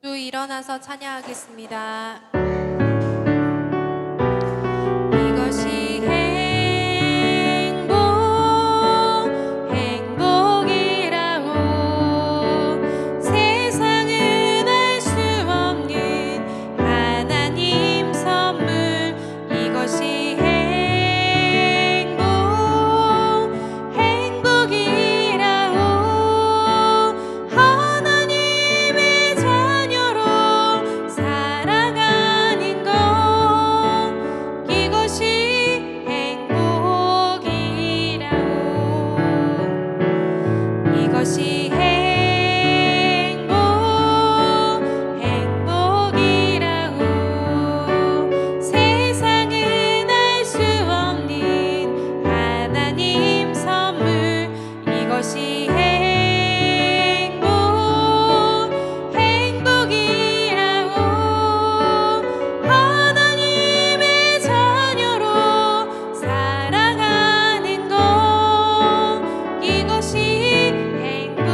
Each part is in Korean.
또 일어나서 찬양하겠습니다. 이것이 행복, 행복이라고 세상은 알 수 없는 하나님 선물. 이것이 행복, 행복이라고 하나님의 자녀로 살아가는 것. 이것이 행복이라고. 이것이 행복, 행복이라고 세상은 알 수 없는 하나님 선물. 이것이 행복, 행복이라고 하나님의 자녀로 살아가는 것. 이것이 행복이라고.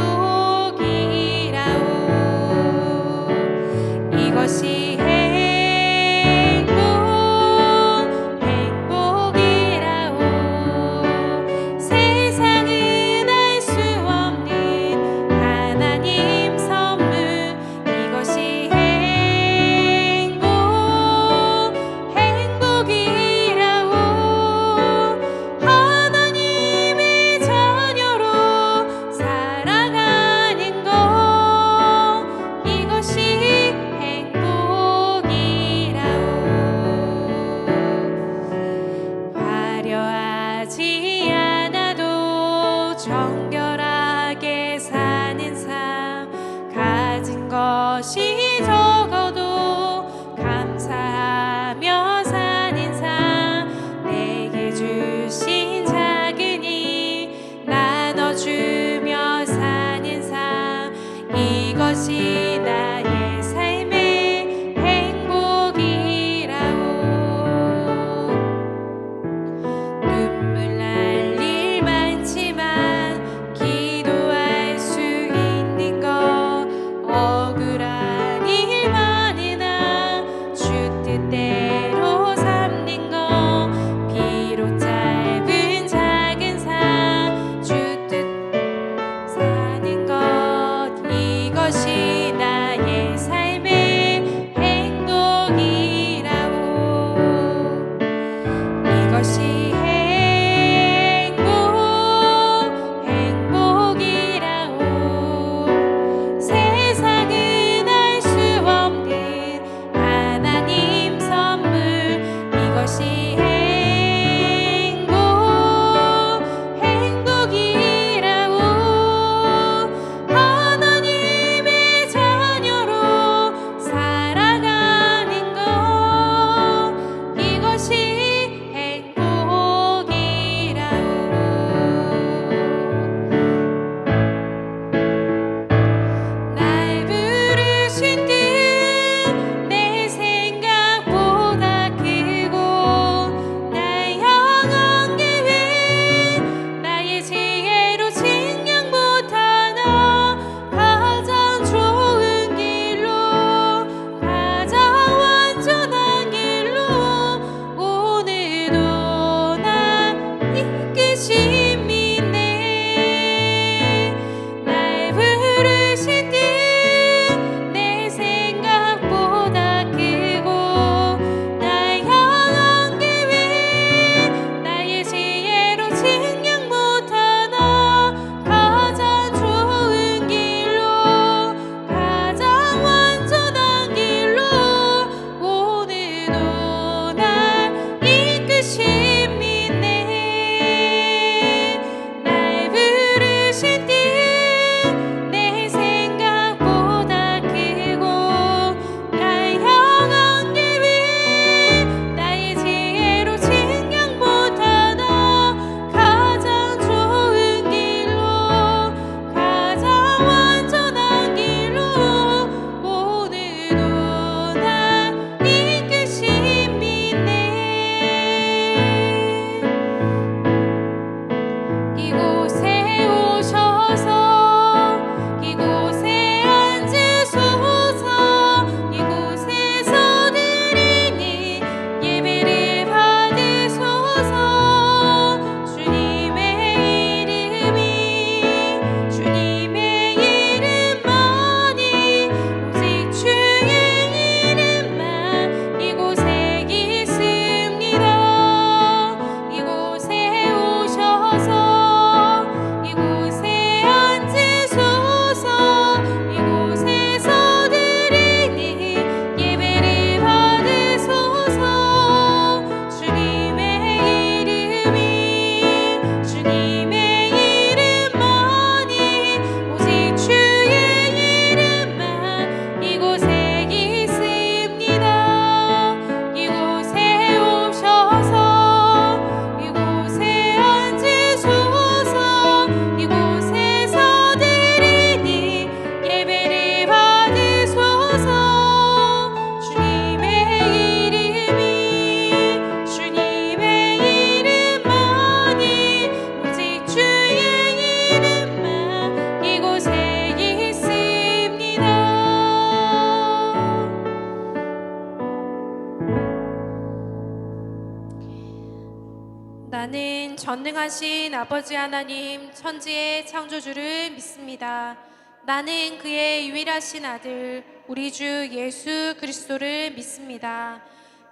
전능하신 아버지 하나님, 천지의 창조주를 믿습니다. 나는 그의 유일하신 아들, 우리 주 예수 그리스도를 믿습니다.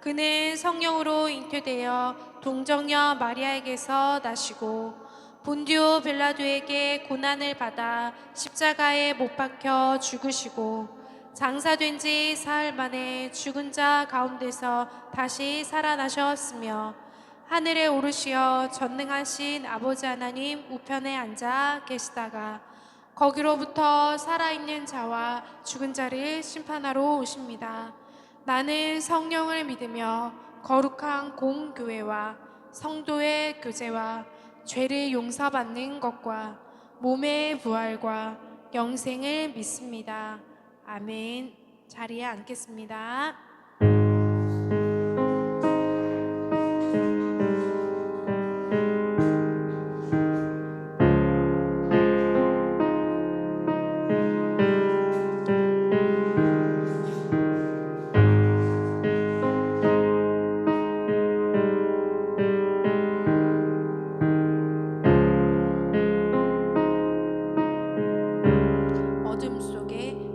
그는 성령으로 잉태되어 동정녀 마리아에게서 나시고 본디오 빌라도에게 고난을 받아 십자가에 못 박혀 죽으시고 장사된 지 사흘 만에 죽은 자 가운데서 다시 살아나셨으며 하늘에 오르시어 전능하신 아버지 하나님 우편에 앉아 계시다가 거기로부터 살아있는 자와 죽은 자를 심판하러 오십니다. 나는 성령을 믿으며 거룩한 공교회와 성도의 교제와 죄를 용서받는 것과 몸의 부활과 영생을 믿습니다. 아멘. 자리에 앉겠습니다.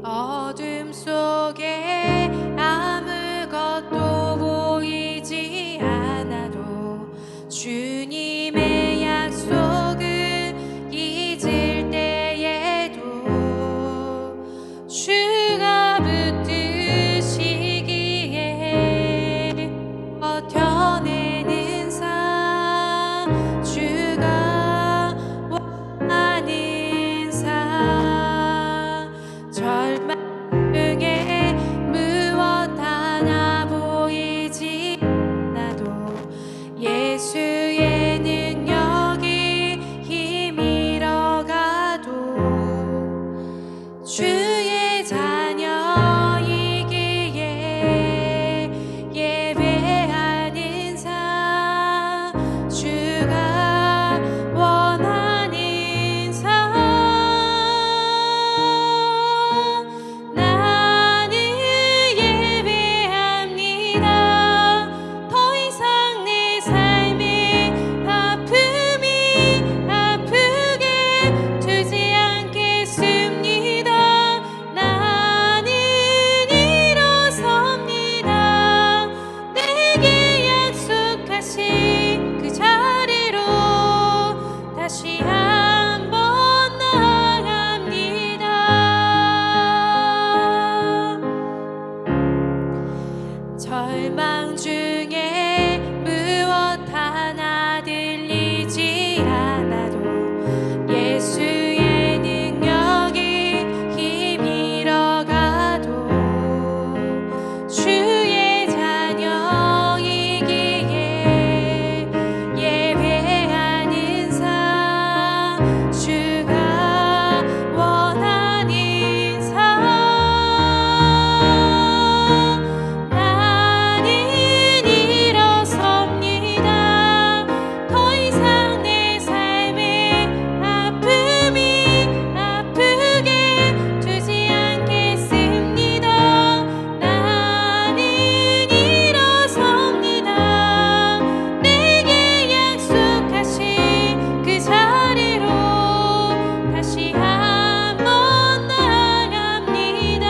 어둠 속에 아무것도 보이지 않아도 주님의 약속을 잊을 때에도 주가 붙드시기에 버텨내는 삶, 주가 원하는 삶, 절망 중에 무엇 하나 보이지 않아도 예수의 능력이 힘이러 가도 주의 자녀이기에 예배하는 삶, 주가 원하는 삶, 나는 예배합니다. 더 이상 내 삶에 아픔이 아프게 두지 않겠습니다. 나는 일어섭니다. 내게 약속하신 그 자리로 다시 한번 나아갑니다. 절망 중에 무엇 하나 들리지 않아도 예수의 능력이 힘이러 가도 주의 자녀이기에 예배하는 삶, 주가 원하는 삶, 나는 일어섭니다. 더 이상 내 삶에 아픔이 아프게 두지 않겠습니다. 나는 일어섭니다. 내게 약속하신 그 자리로 다시 한번 나아갑니다.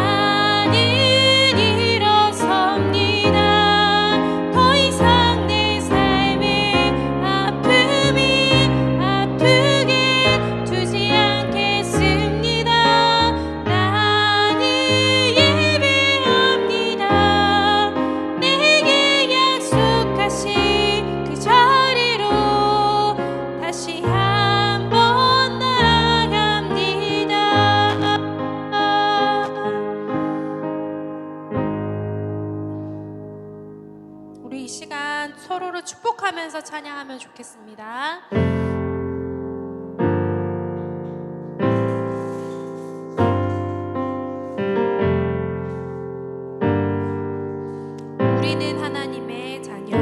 나는 일어섭니다. 더 이상 내 삶에 아픔이 아프게 두지 않겠습니다. 나는 예배합니다. 내게 약속하신 그 자리로 다시 한번 나아갑니다. 우리 이 시간 서로를 축복하면서 찬양하면 좋겠습니다. 우리는 하나님의 자녀.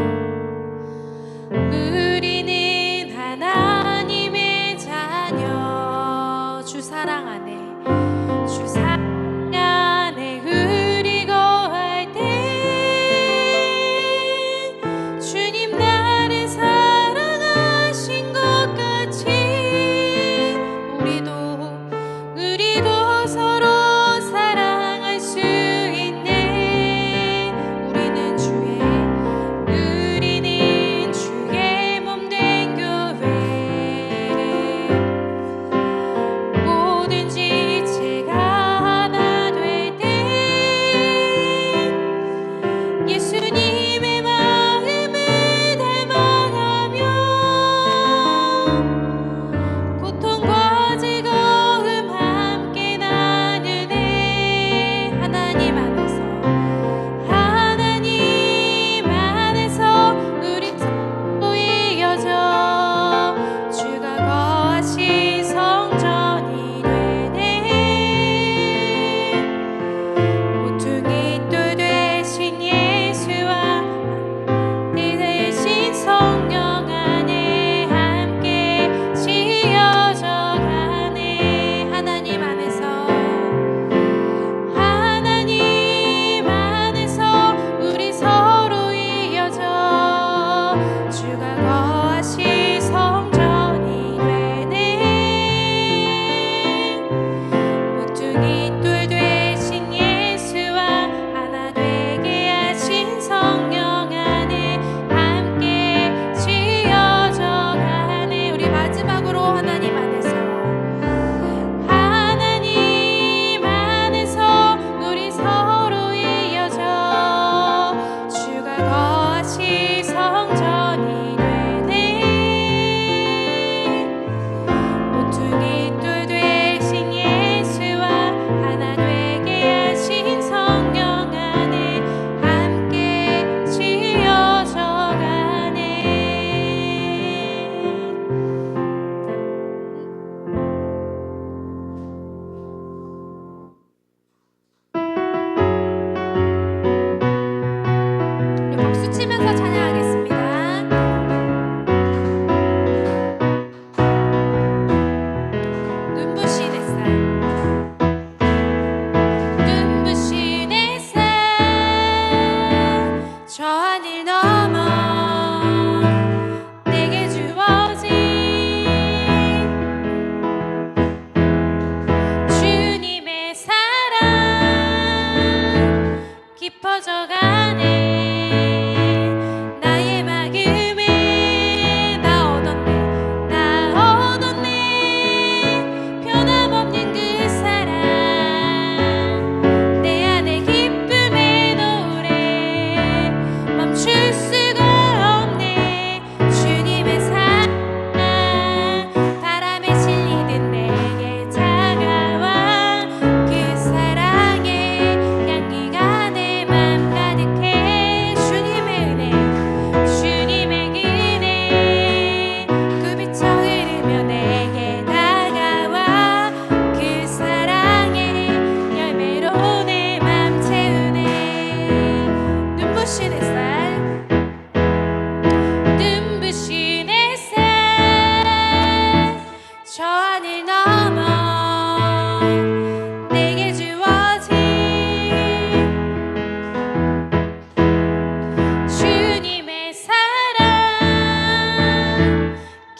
우리는 하나님의 자녀. 주 사랑 안에, 주 사랑 안에 우리 거할 때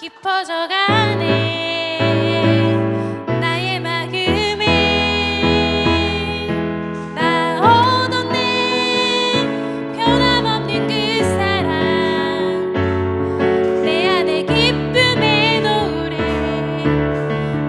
깊어져 가네. 나의 마음에 나 얻었네. 변함없는 그 사랑, 내 안에 기쁨의 노래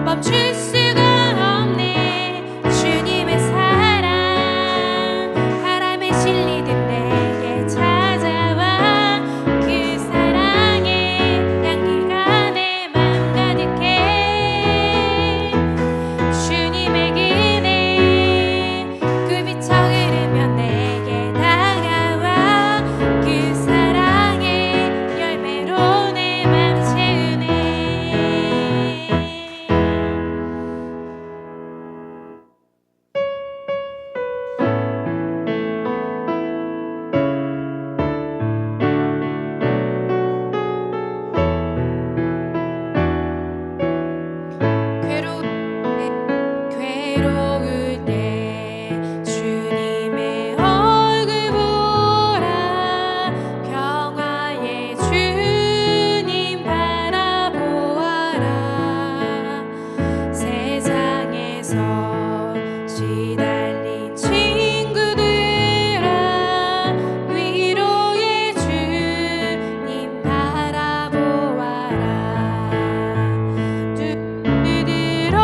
멈출 수가 없네. 주님의 사랑 바람에 실리듯 내게 찾아와. 그 사랑의 향기가 내 맘 가득해. 주님의 그네 그 비쳐 흐르면 내게 다가와. 그 사랑의 열매로 내 맘 채우네. 괴로울 때 주님의 얼굴 보라. 평화의 주님 바라보아라. 세상에서 시달린 친구들아, 위로의 주님 바라보아라. 들어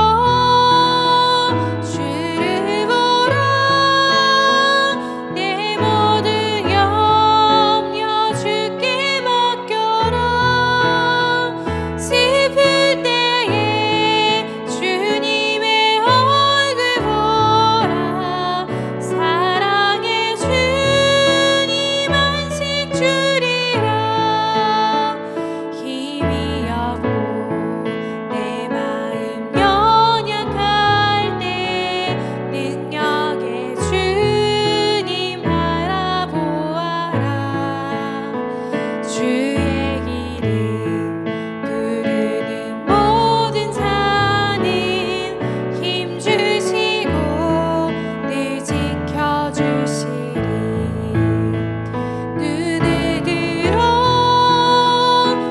주를 보라. 내 모든 염려 주께 맡겨라. 슬플 때에 주님의 얼굴 보라. 사랑의 주님 안식 주리라. 힘이 없고 내 마음 연약할 때 능력의 주님 바라보아라. 주의 이름 부르는 모든 자는 힘 주시고 늘 지켜주시리. 눈을 들어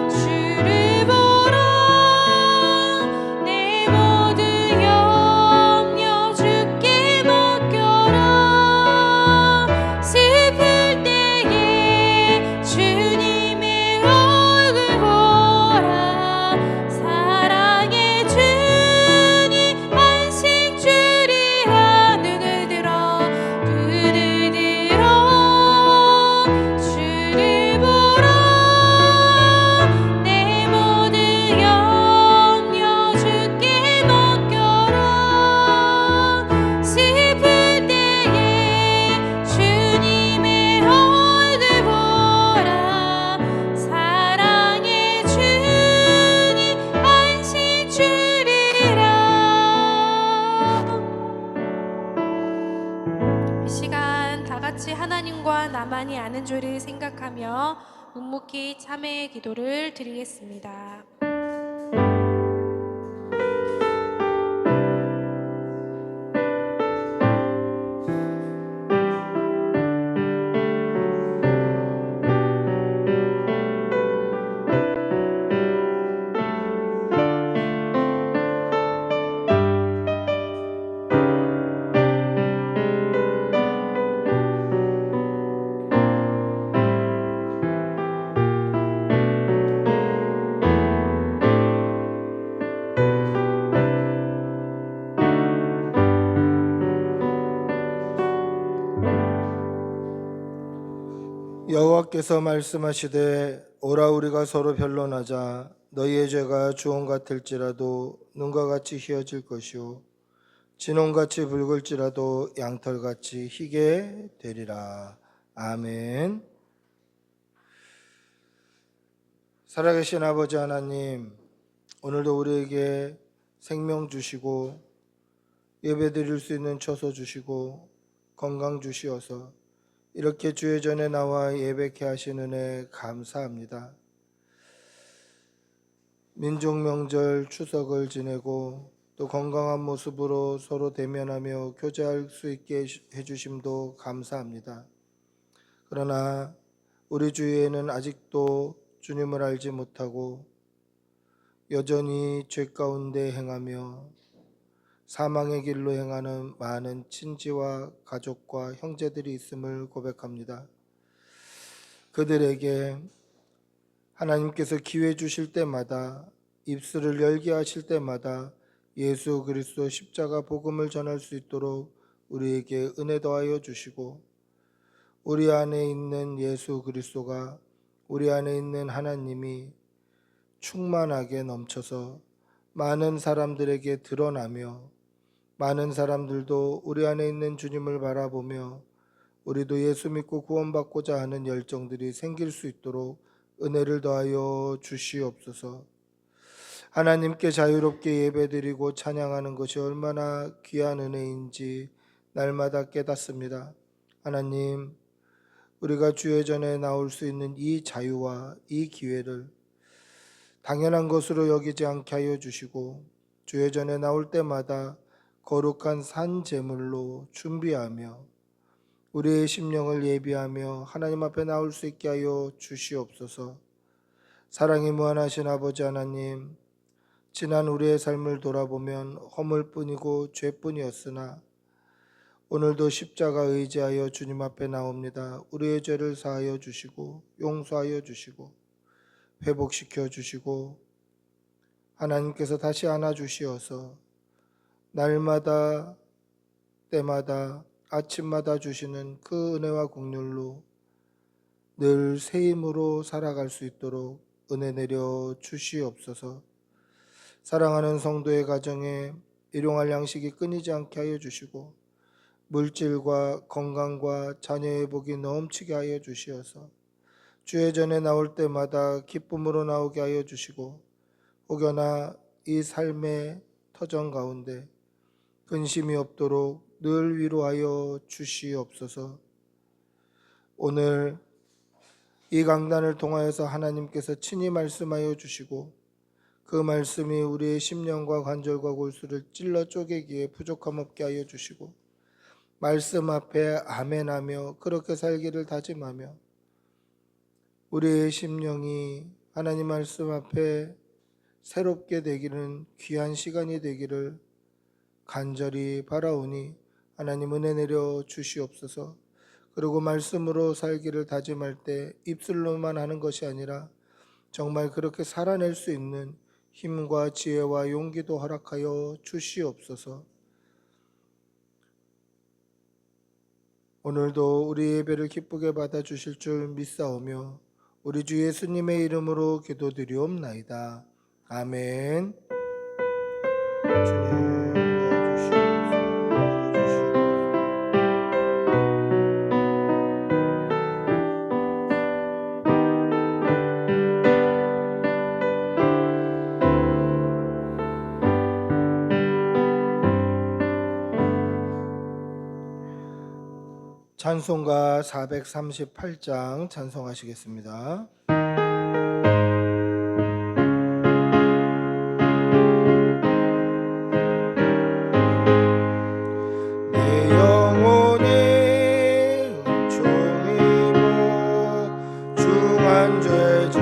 주를 보라. 내 모든 염려 주께 맡겨라. 슬플 때에 주님의 얼굴 보라. 사랑의 주님 안식 주리라. 눈을 들어 주를 보라. 내 모든 염려 주께 맡겨라. 슬플 때에 주님의 얼굴 보라. 사랑의 주님 안식 주리라. 이 시간 다 같이 하나님과 나만이 아는 줄을 생각하며 묵묵히 참회의 기도를 드리겠습니다. 여호와께서 말씀하시되 오라 우리가 서로 변론하자. 너희의 죄가 주홍 같을지라도 눈과 같이 희어질 것이요 진홍같이 붉을지라도 양털같이 희게 되리라. 아멘. 살아계신 아버지 하나님, 오늘도 우리에게 생명 주시고 예배드릴 수 있는 처소 주시고 건강 주시어서 이렇게 주의 전에 나와 예배케 하신 은혜 감사합니다. 민족명절 추석을 지내고 또 건강한 모습으로 서로 대면하며 교제할 수 있게 해주심도 감사합니다. 그러나 우리 주위에는 아직도 주님을 알지 못하고 여전히 죄 가운데 행하며 사망의 길로 행하는 많은 친지와 가족과 형제들이 있음을 고백합니다. 그들에게 하나님께서 기회 주실 때마다, 입술을 열게 하실 때마다 예수 그리스도 십자가 복음을 전할 수 있도록 우리에게 은혜 더하여 주시고, 우리 안에 있는 예수 그리스도가, 우리 안에 있는 하나님이 충만하게 넘쳐서 많은 사람들에게 드러나며, 많은 사람들도 우리 안에 있는 주님을 바라보며 우리도 예수 믿고 구원받고자 하는 열정들이 생길 수 있도록 은혜를 더하여 주시옵소서. 하나님께 자유롭게 예배드리고 찬양하는 것이 얼마나 귀한 은혜인지 날마다 깨닫습니다. 하나님, 우리가 주의 전에 나올 수 있는 이 자유와 이 기회를 당연한 것으로 여기지 않게 하여 주시고, 주의 전에 나올 때마다 거룩한 산 제물로 준비하며 우리의 심령을 예비하며 하나님 앞에 나올 수 있게 하여 주시옵소서. 사랑이 무한하신 아버지 하나님, 지난 우리의 삶을 돌아보면 허물뿐이고 죄뿐이었으나 오늘도 십자가 의지하여 주님 앞에 나옵니다. 우리의 죄를 사하여 주시고 용서하여 주시고 회복시켜 주시고 하나님께서 다시 안아주시어서 날마다 때마다 아침마다 주시는 그 은혜와 긍휼로 늘 새 힘으로 살아갈 수 있도록 은혜 내려 주시옵소서. 사랑하는 성도의 가정에 일용할 양식이 끊이지 않게 하여 주시고 물질과 건강과 자녀의 복이 넘치게 하여 주시어서 주의 전에 나올 때마다 기쁨으로 나오게 하여 주시고, 혹여나 이 삶의 터전 가운데 근심이 없도록 늘 위로하여 주시옵소서. 오늘 이 강단을 통하여서 하나님께서 친히 말씀하여 주시고 그 말씀이 우리의 심령과 관절과 골수를 찔러 쪼개기에 부족함 없게 하여 주시고, 말씀 앞에 아멘하며 그렇게 살기를 다짐하며 우리의 심령이 하나님 말씀 앞에 새롭게 되기는 귀한 시간이 되기를 간절히 바라오니 하나님 은혜 내려 주시옵소서. 그리고 말씀으로 살기를 다짐할 때 입술로만 하는 것이 아니라 정말 그렇게 살아낼 수 있는 힘과 지혜와 용기도 허락하여 주시옵소서. 오늘도 우리 예배를 기쁘게 받아주실 줄 믿사오며 우리 주 예수님의 이름으로 기도드리옵나이다. 아멘. 주님 찬송가 438장 찬송하시겠습니다. 내 영혼이 은총이고 중한 죄짐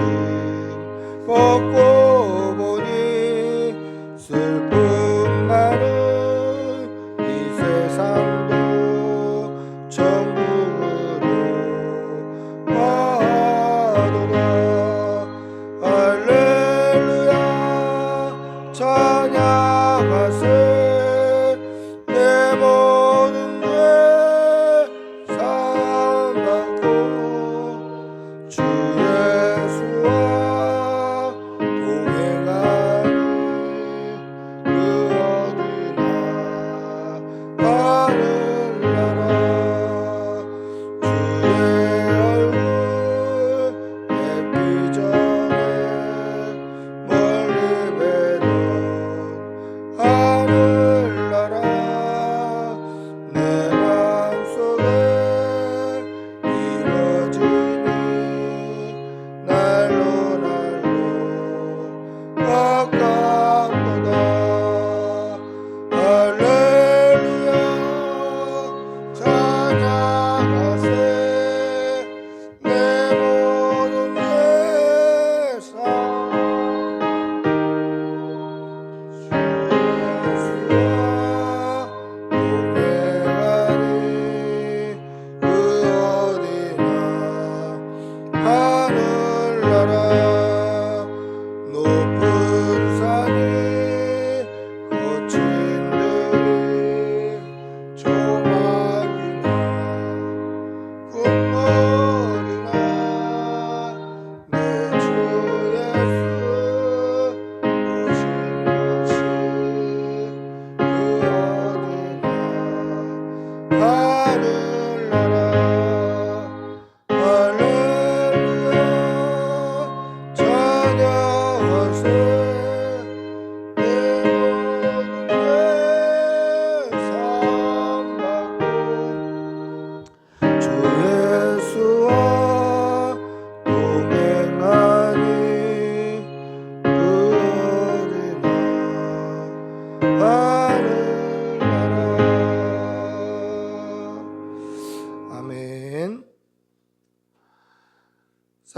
벗고 보니 슬픔 많은 이 세상도 천국으로 와도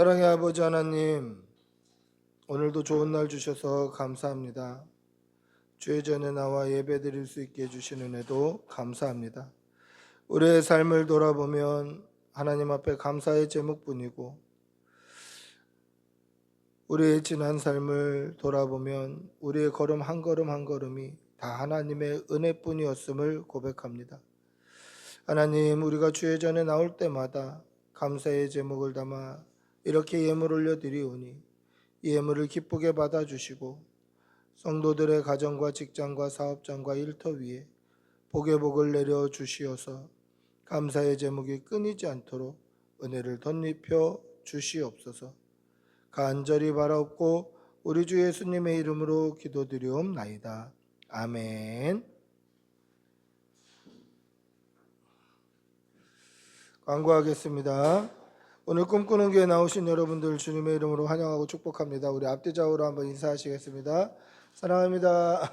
사랑의 아버지 하나님, 오늘도 좋은 날 주셔서 감사합니다. 주의 전에 나와 예배 드릴 수 있게 해주신 은혜도 감사합니다. 우리의 삶을 돌아보면 하나님 앞에 감사의 제목뿐이고, 우리의 지난 삶을 돌아보면 우리의 걸음 한 걸음 한 걸음이 다 하나님의 은혜뿐이었음을 고백합니다. 하나님, 우리가 주의 전에 나올 때마다 감사의 제목을 담아 이렇게 예물 올려드리오니 이 예물을 기쁘게 받아주시고 성도들의 가정과 직장과 사업장과 일터 위에 복의 복을 내려 주시어서 감사의 제목이 끊이지 않도록 은혜를 덧입혀 주시옵소서. 간절히 바라옵고 우리 주 예수님의 이름으로 기도드리옵나이다. 아멘. 광고하겠습니다. 오늘 꿈꾸는 교회 나오신 여러분들 주님의 이름으로 환영하고 축복합니다. 우리 앞뒤 좌우로 한번 인사하시겠습니다. 사랑합니다.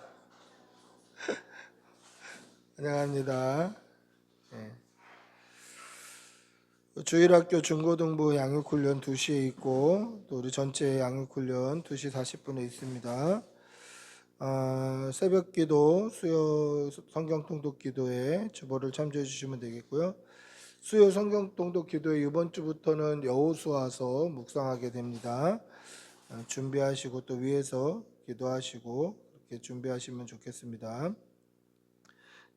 안녕합니다. 네. 주일학교 중고등부 양육훈련 2시에 있고 또 우리 전체 양육훈련 2시 40분에 있습니다. 새벽기도 수요 성경통독기도에 주보를 참조해 주시면 되겠고요. 수요 성경통독기도에 이번 주부터는 여호수아서 묵상하게 됩니다. 준비하시고 또 위에서 기도하시고 이렇게 준비하시면 좋겠습니다.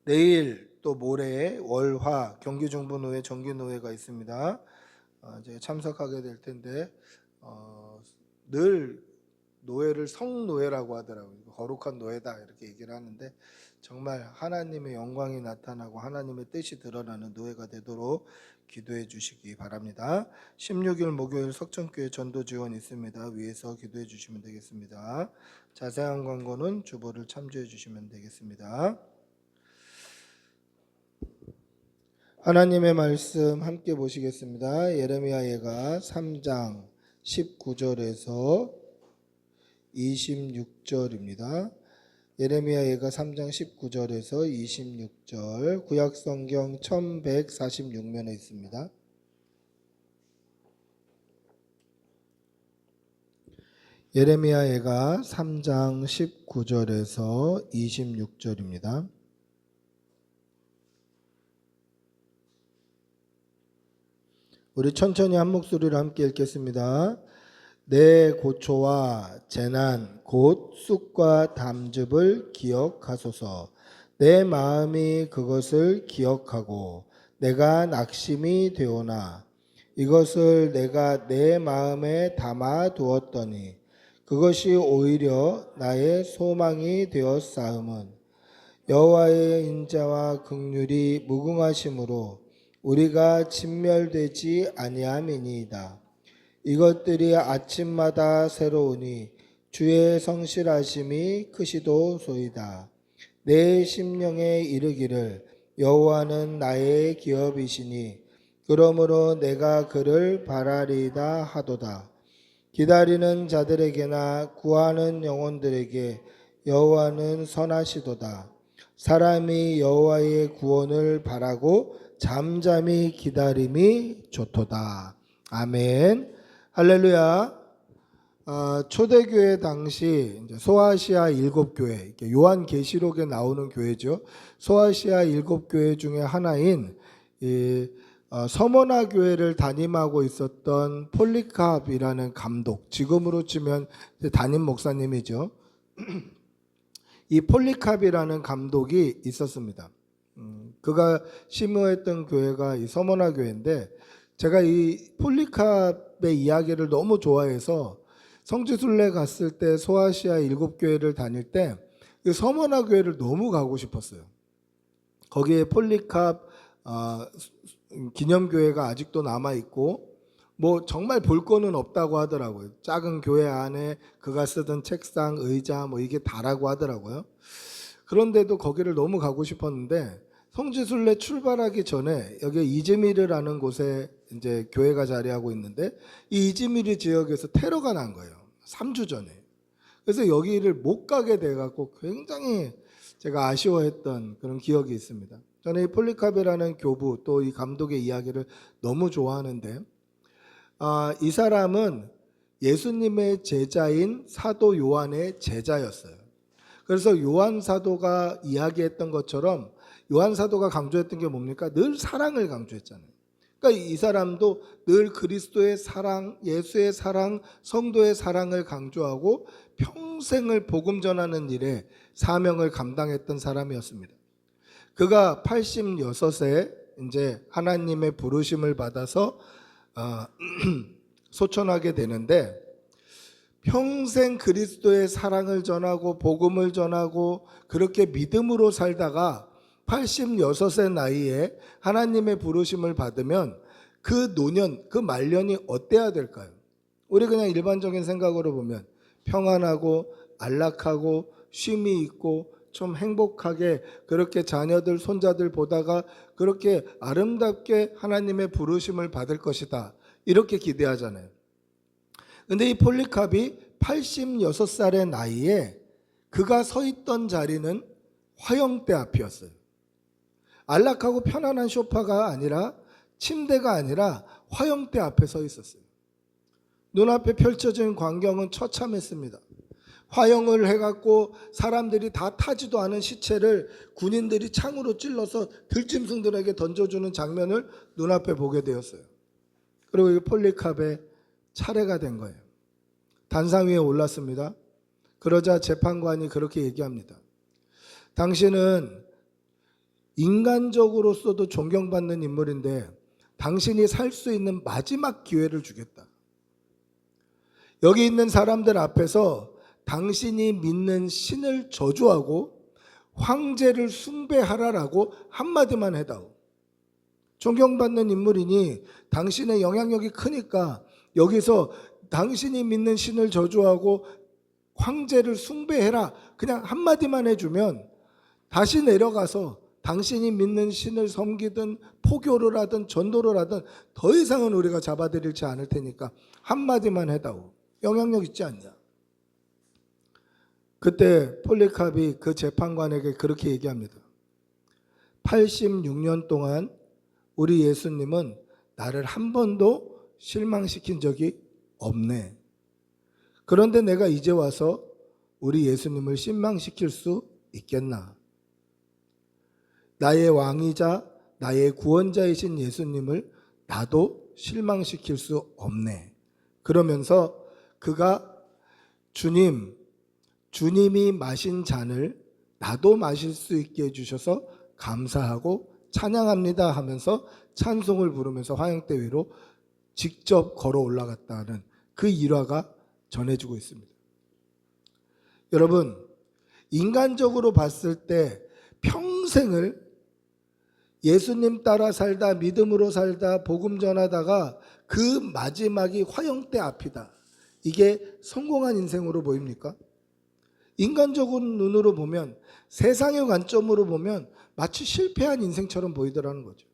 내일 또 모레 월화 경기중부노회 정기노회가 있습니다. 제가 참석하게 될 텐데 늘 노회를 성노회라고 하더라고요. 거룩한 노회다 이렇게 얘기를 하는데 정말 하나님의 영광이 나타나고 하나님의 뜻이 드러나는 노회가 되도록 기도해 주시기 바랍니다. 16일 목요일 석천교회 전도 지원 있습니다. 위에서 기도해 주시면 되겠습니다. 자세한 광고는 주보를 참조해 주시면 되겠습니다. 하나님의 말씀 함께 보시겠습니다. 예레미야 예가 3장 19절에서 26절입니다. 예레미야 예가 3장 19절에서 26절 구약성경 1146면에 있습니다. 예레미야 예가 3장 19절에서 26절입니다. 우리 천천히 한 목소리로 함께 읽겠습니다. 내 고초와 재난 곧 쑥과 담즙을 기억하소서. 내 마음이 그것을 기억하고 내가 낙심이 되오나 이것을 내가 내 마음에 담아 두었더니 그것이 오히려 나의 소망이 되었사음은 여호와의 인자와 긍휼이 무궁하심으로 우리가 진멸되지 아니함이니이다. 이것들이 아침마다 새로우니 주의 성실하심이 크시도소이다. 내 심령에 이르기를 여호와는 나의 기업이시니 그러므로 내가 그를 바라리이다 하도다. 기다리는 자들에게나 구하는 영혼들에게 여호와는 선하시도다. 사람이 여호와의 구원을 바라고 잠잠히 기다림이 좋도다. 아멘. 할렐루야. 초대교회 당시 소아시아 7교회, 요한계시록에 나오는 교회죠. 소아시아 7교회 중에 하나인 서머나 교회를 담임하고 있었던 폴리캅이라는 감독, 지금으로 치면 담임 목사님이죠. 이 폴리캅이라는 감독이 있었습니다. 그가 심우했던 교회가 이 서머나 교회인데 제가 이 폴리캅의 이야기를 너무 좋아해서 성지순례 갔을 때 소아시아 7교회를 다닐 때 이 서머나 교회를 너무 가고 싶었어요. 거기에 폴리캅 기념교회가 아직도 남아있고 뭐 정말 볼 거는 없다고 하더라고요. 작은 교회 안에 그가 쓰던 책상, 의자 뭐 이게 다라고 하더라고요. 그런데도 거기를 너무 가고 싶었는데 성지순례 출발하기 전에 여기 이즈미르라는 곳에 이제 교회가 자리하고 있는데 이 이즈미르 지역에서 테러가 난 거예요. 3주 전에. 그래서 여기를 못 가게 돼갖고 굉장히 제가 아쉬워했던 그런 기억이 있습니다. 저는 이 폴리캅이라는 교부 또 이 감독의 이야기를 너무 좋아하는데 이 사람은 예수님의 제자인 사도 요한의 제자였어요. 그래서 요한 사도가 이야기했던 것처럼 요한 사도가 강조했던 게 뭡니까? 늘 사랑을 강조했잖아요. 그러니까 이 사람도 늘 그리스도의 사랑, 예수의 사랑, 성도의 사랑을 강조하고 평생을 복음 전하는 일에 사명을 감당했던 사람이었습니다. 그가 86세 이제 하나님의 부르심을 받아서 소천하게 되는데, 평생 그리스도의 사랑을 전하고 복음을 전하고 그렇게 믿음으로 살다가 86세 나이에 하나님의 부르심을 받으면 그 노년, 그 말년이 어때야 될까요? 우리 그냥 일반적인 생각으로 보면 평안하고 안락하고 쉼이 있고 좀 행복하게 그렇게 자녀들, 손자들 보다가 그렇게 아름답게 하나님의 부르심을 받을 것이다, 이렇게 기대하잖아요. 근데 이 폴리캅이 86살의 나이에 그가 서 있던 자리는 화형대 앞이었어요. 안락하고 편안한 소파가 아니라, 침대가 아니라 화형대 앞에 서 있었어요. 눈앞에 펼쳐진 광경은 처참했습니다. 화형을 해갖고 사람들이 다 타지도 않은 시체를 군인들이 창으로 찔러서 들짐승들에게 던져주는 장면을 눈앞에 보게 되었어요. 그리고 이 폴리캅의 차례가 된 거예요. 단상 위에 올랐습니다. 그러자 재판관이 그렇게 얘기합니다. 당신은 인간적으로서도 존경받는 인물인데 당신이 살 수 있는 마지막 기회를 주겠다. 여기 있는 사람들 앞에서 당신이 믿는 신을 저주하고 황제를 숭배하라라고 한마디만 해다오. 존경받는 인물이니 당신의 영향력이 크니까 여기서 당신이 믿는 신을 저주하고 황제를 숭배해라, 그냥 한마디만 해주면 다시 내려가서 당신이 믿는 신을 섬기든 포교를 하든 전도를 하든 더 이상은 우리가 잡아들이지 않을 테니까 한마디만 해다오. 영향력 있지 않냐. 그때 폴리캅이 그 재판관에게 그렇게 얘기합니다. 86년 동안 우리 예수님은 나를 한 번도 실망시킨 적이 없네. 그런데 내가 이제 와서 우리 예수님을 실망시킬 수 있겠나? 나의 왕이자 나의 구원자이신 예수님을 나도 실망시킬 수 없네. 그러면서 그가 주님이 마신 잔을 나도 마실 수 있게 해주셔서 감사하고 찬양합니다 하면서 찬송을 부르면서 화형대 위로 직접 걸어 올라갔다는 그 일화가 전해지고 있습니다. 여러분, 인간적으로 봤을 때 평생을 예수님 따라 살다, 믿음으로 살다, 복음 전하다가 그 마지막이 화형대 앞이다, 이게 성공한 인생으로 보입니까? 인간적인 눈으로 보면, 세상의 관점으로 보면 마치 실패한 인생처럼 보이더라는 거죠.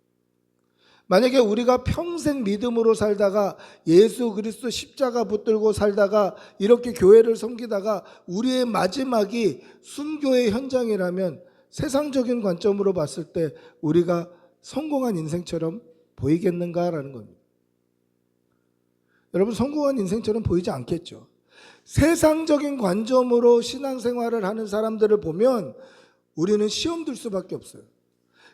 만약에 우리가 평생 믿음으로 살다가 예수 그리스도 십자가 붙들고 살다가 이렇게 교회를 섬기다가 우리의 마지막이 순교의 현장이라면 세상적인 관점으로 봤을 때 우리가 성공한 인생처럼 보이겠는가라는 겁니다. 여러분, 성공한 인생처럼 보이지 않겠죠. 세상적인 관점으로 신앙생활을 하는 사람들을 보면 우리는 시험 들 수밖에 없어요.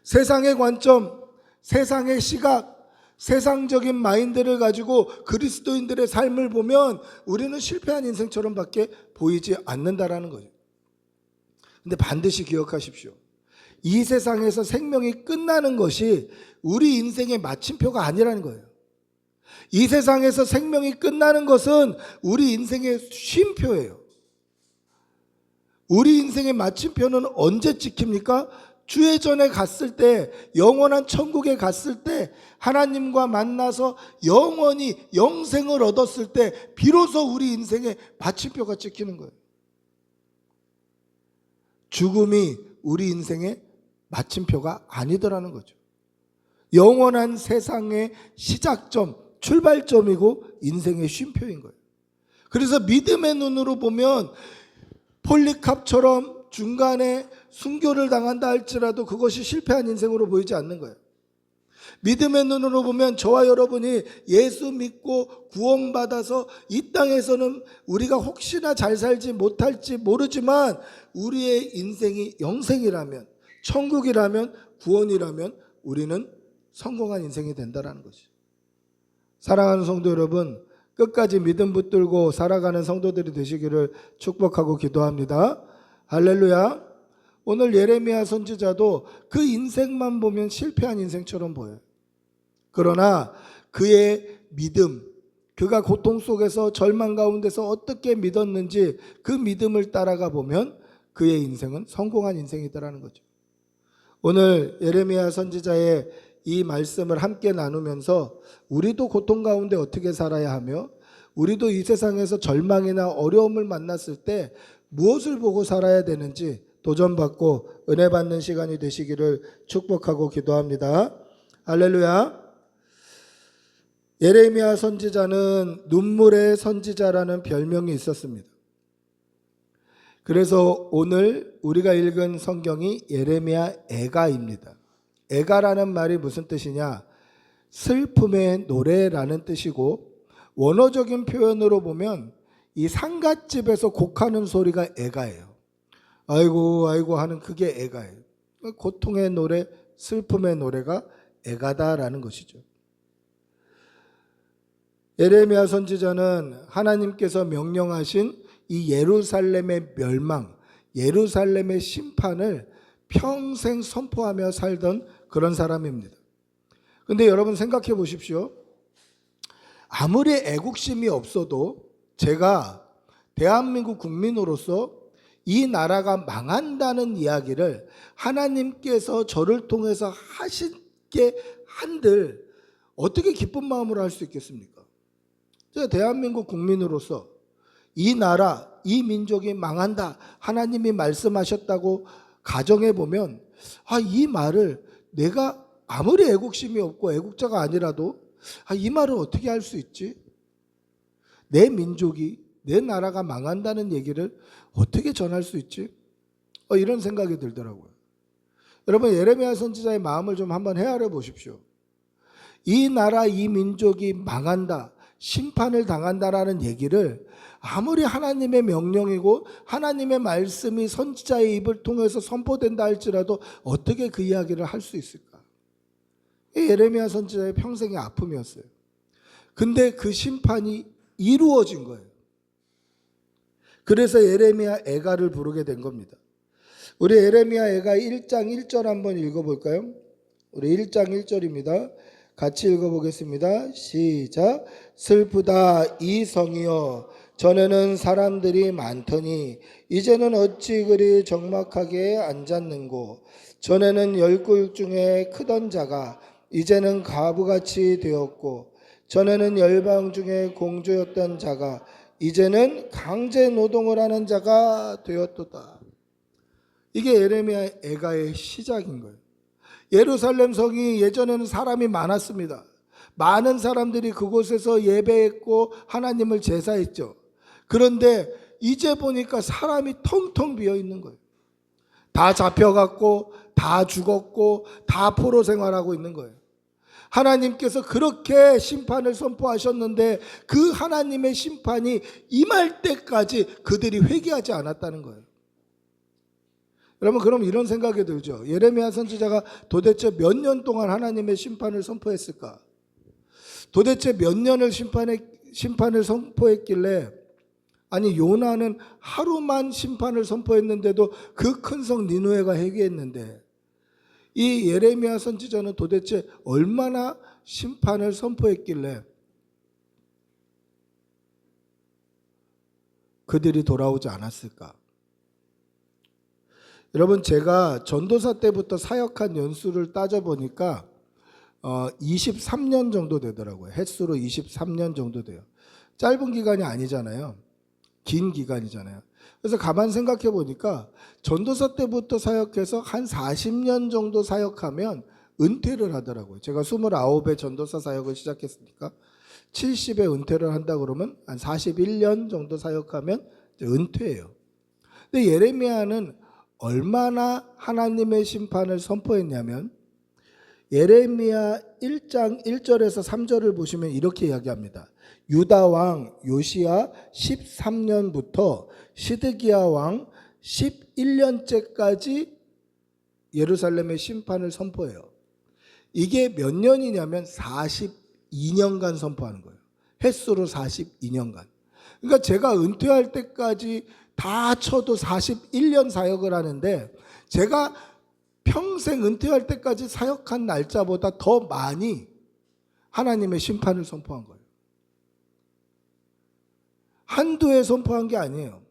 세상의 관점, 세상의 시각, 세상적인 마인드를 가지고 그리스도인들의 삶을 보면 우리는 실패한 인생처럼 밖에 보이지 않는다라는 거죠. 근데 반드시 기억하십시오. 이 세상에서 생명이 끝나는 것이 우리 인생의 마침표가 아니라는 거예요. 이 세상에서 생명이 끝나는 것은 우리 인생의 쉼표예요. 우리 인생의 마침표는 언제 찍힙니까? 주의 전에 갔을 때, 영원한 천국에 갔을 때, 하나님과 만나서 영원히 영생을 얻었을 때 비로소 우리 인생의 마침표가 찍히는 거예요. 죽음이 우리 인생의 마침표가 아니더라는 거죠. 영원한 세상의 시작점, 출발점이고 인생의 쉼표인 거예요. 그래서 믿음의 눈으로 보면 폴리캅처럼 중간에 순교를 당한다 할지라도 그것이 실패한 인생으로 보이지 않는 거예요. 믿음의 눈으로 보면 저와 여러분이 예수 믿고 구원받아서 이 땅에서는 우리가 혹시나 잘 살지 못할지 모르지만 우리의 인생이 영생이라면, 천국이라면, 구원이라면 우리는 성공한 인생이 된다는 것이죠. 사랑하는 성도 여러분, 끝까지 믿음 붙들고 살아가는 성도들이 되시기를 축복하고 기도합니다. 할렐루야. 오늘 예레미야 선지자도 그 인생만 보면 실패한 인생처럼 보여요. 그러나 그의 믿음, 그가 고통 속에서 절망 가운데서 어떻게 믿었는지 그 믿음을 따라가 보면 그의 인생은 성공한 인생이더라는 거죠. 오늘 예레미야 선지자의 이 말씀을 함께 나누면서 우리도 고통 가운데 어떻게 살아야 하며 우리도 이 세상에서 절망이나 어려움을 만났을 때 무엇을 보고 살아야 되는지 도전받고 은혜 받는 시간이 되시기를 축복하고 기도합니다. 할렐루야. 예레미야 선지자는 눈물의 선지자라는 별명이 있었습니다. 그래서 오늘 우리가 읽은 성경이 예레미야 애가입니다. 애가라는 말이 무슨 뜻이냐? 슬픔의 노래라는 뜻이고, 원어적인 표현으로 보면 이 상갓집에서 곡하는 소리가 애가예요. 아이고 아이고 하는 그게 애가예요. 고통의 노래, 슬픔의 노래가 애가다라는 것이죠. 예레미야 선지자는 하나님께서 명령하신 이 예루살렘의 멸망, 예루살렘의 심판을 평생 선포하며 살던 그런 사람입니다. 근데 여러분 생각해 보십시오. 아무리 애국심이 없어도 제가 대한민국 국민으로서 이 나라가 망한다는 이야기를 하나님께서 저를 통해서 하시게 한들 어떻게 기쁜 마음으로 할 수 있겠습니까? 제가 대한민국 국민으로서 이 나라, 이 민족이 망한다, 하나님이 말씀하셨다고 가정해 보면 이 말을 내가 아무리 애국심이 없고 애국자가 아니라도 이 말을 어떻게 할 수 있지? 내 민족이, 내 나라가 망한다는 얘기를 어떻게 전할 수 있지? 이런 생각이 들더라고요. 여러분, 예레미야 선지자의 마음을 좀 한번 헤아려 보십시오. 이 나라, 이 민족이 망한다, 심판을 당한다라는 얘기를 아무리 하나님의 명령이고 하나님의 말씀이 선지자의 입을 통해서 선포된다 할지라도 어떻게 그 이야기를 할 수 있을까? 예레미야 선지자의 평생의 아픔이었어요. 근데 그 심판이 이루어진 거예요. 그래서 예레미야 애가를 부르게 된 겁니다. 우리 예레미야 애가 1장 1절 한번 읽어볼까요? 우리 1장 1절입니다. 같이 읽어보겠습니다. 시작. 슬프다 이 성이여, 전에는 사람들이 많더니 이제는 어찌 그리 적막하게 앉았는고. 전에는 열골 중에 크던 자가 이제는 과부같이 되었고, 전에는 열방 중에 공주였던 자가 이제는 강제 노동을 하는 자가 되었도다. 이게 예레미야 애가의 시작인 거예요. 예루살렘 성이 예전에는 사람이 많았습니다. 많은 사람들이 그곳에서 예배했고 하나님을 제사했죠. 그런데 이제 보니까 사람이 텅텅 비어 있는 거예요. 다 잡혀갔고 다 죽었고 다 포로 생활하고 있는 거예요. 하나님께서 그렇게 심판을 선포하셨는데 그 하나님의 심판이 임할 때까지 그들이 회개하지 않았다는 거예요. 여러분, 그럼 이런 생각이 들죠. 예레미야 선지자가 도대체 몇 년 동안 하나님의 심판을 선포했을까? 도대체 몇 년을 심판을 선포했길래, 아니 요나는 하루만 심판을 선포했는데도 그 큰 성 니느웨가 회개했는데 이 예레미야 선지자는 도대체 얼마나 심판을 선포했길래 그들이 돌아오지 않았을까? 여러분, 제가 전도사 때부터 사역한 연수를 따져보니까 23년 정도 되더라고요. 횟수로 23년 정도 돼요. 짧은 기간이 아니잖아요. 긴 기간이잖아요. 그래서 가만 생각해 보니까 전도사 때부터 사역해서 한 40년 정도 사역하면 은퇴를 하더라고요. 제가 29에 전도사 사역을 시작했으니까 70에 은퇴를 한다 그러면 한 41년 정도 사역하면 은퇴예요. 근데 예레미야는 얼마나 하나님의 심판을 선포했냐면, 예레미야 1장 1절에서 3절을 보시면 이렇게 이야기합니다. 유다 왕 요시야 13년부터 시드기야 왕 11년째까지 예루살렘의 심판을 선포해요. 이게 몇 년이냐면 42년간 선포하는 거예요. 횟수로 42년간. 그러니까 제가 은퇴할 때까지 다 쳐도 41년 사역을 하는데, 제가 평생 은퇴할 때까지 사역한 날짜보다 더 많이 하나님의 심판을 선포한 거예요. 한두 해 선포한 게 아니에요.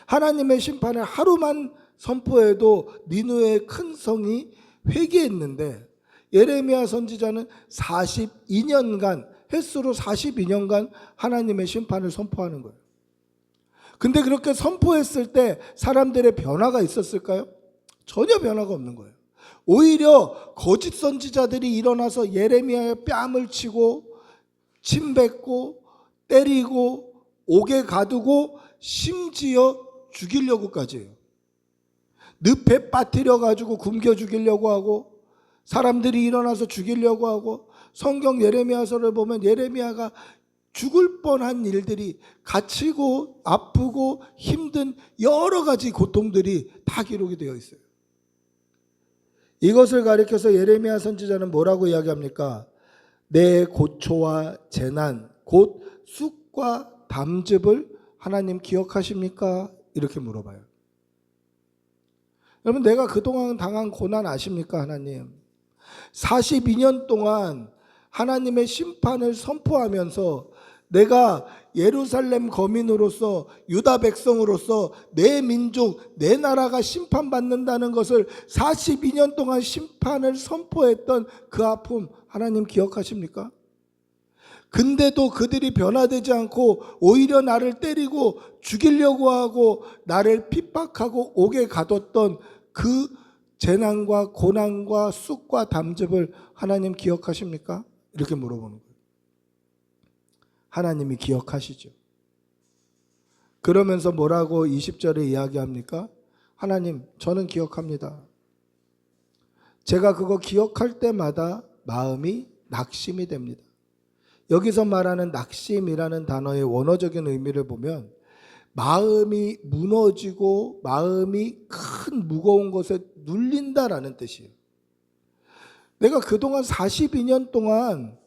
하나님의 심판을 하루만 선포해도 니느웨의 큰 성이 회개했는데, 예레미야 선지자는 42년간, 횟수로 42년간 하나님의 심판을 선포하는 거예요. 근데 그렇게 선포했을 때 사람들의 변화가 있었을까요? 전혀 변화가 없는 거예요. 오히려 거짓 선지자들이 일어나서 예레미야의 뺨을 치고 침뱉고 때리고 옥에 가두고 심지어 죽이려고까지 해요. 늪에 빠뜨려 가지고 굶겨 죽이려고 하고, 사람들이 일어나서 죽이려고 하고, 성경 예레미야서를 보면 예레미야가 죽을 뻔한 일들이, 갇히고 아프고 힘든 여러 가지 고통들이 다 기록이 되어 있어요. 이것을 가리켜서 예레미야 선지자는 뭐라고 이야기합니까? 내 고초와 재난 곧 쑥과 담즙을 하나님 기억하십니까? 이렇게 물어봐요. 여러분, 내가 그동안 당한 고난 아십니까? 하나님 42년 동안 하나님의 심판을 선포하면서 내가 예루살렘 거민으로서, 유다 백성으로서 내 민족, 내 나라가 심판받는다는 것을 42년 동안 심판을 선포했던 그 아픔 하나님 기억하십니까? 근데도 그들이 변화되지 않고 오히려 나를 때리고 죽이려고 하고 나를 핍박하고 옥에 가뒀던 그 재난과 고난과 쑥과 담즙을 하나님 기억하십니까? 이렇게 물어보는 거예요. 하나님이 기억하시죠. 그러면서 뭐라고 20절에 이야기합니까? 하나님, 저는 기억합니다. 제가 그거 기억할 때마다 마음이 낙심이 됩니다. 여기서 말하는 낙심이라는 단어의 원어적인 의미를 보면 마음이 무너지고 마음이 큰 무거운 것에 눌린다라는 뜻이에요. 내가 그동안 42년 동안